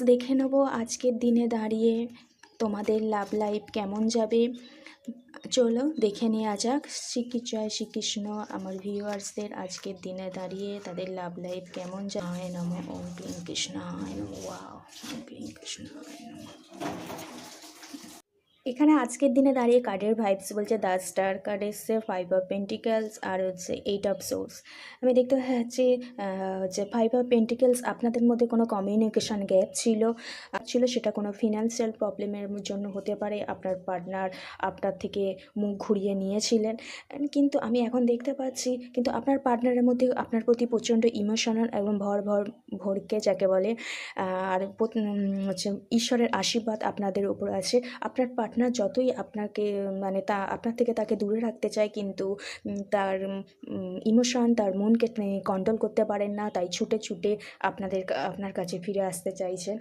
দেখে নেব আজকের দিনে দাঁড়িয়ে তোমাদের লাভ লাইফ কেমন যাবে। চলো দেখে নেওয়া যাক। জয় শ্রীকৃষ্ণ। আমার ভিউয়ার্সদের আজকের দিনে দাঁড়িয়ে তাদের লাভ লাইফ কেমন যায়। নমো ওম ক্লিং কৃষ্ণায় নমঃ। ওয়াও, ওম ক্লিং কৃষ্ণায় নমঃ। এখানে আজকের দিনে দাঁড়িয়ে কার্ডের ভাইবস বলছে দ্য স্টার কার্ড এসছে, 5 অফ পেন্টিকেলস আর হচ্ছে 8 অফ সোর্স। আমি দেখতে পাচ্ছি যে 5 অফ পেন্টিকেলস আপনাদের মধ্যে কোনো কমিউনিকেশান গ্যাপ ছিল সেটা কোনো ফিনান্সিয়াল প্রবলেমের জন্য হতে পারে। আপনার পার্টনার আপনার থেকে মুখ ঘুরিয়ে নিয়েছিলেন, কিন্তু আমি এখন দেখতে পাচ্ছি কিন্তু আপনার পার্টনারের মধ্যে আপনার প্রতি প্রচণ্ড ইমোশনাল এবং ভরকে যাকে বলে আর হচ্ছে ঈশ্বরের আশীর্বাদ আপনাদের উপর আছে। আপনার পার্টনার যতই আপনাকে আপনার থেকে তাকে দূরে রাখতে চায়, কিন্তু তার ইমোশন, তার মনকে কন্ট্রোল করতে পারেন না, তাই ছুটে আপনার কাছে ফিরে আসতে চাইছে।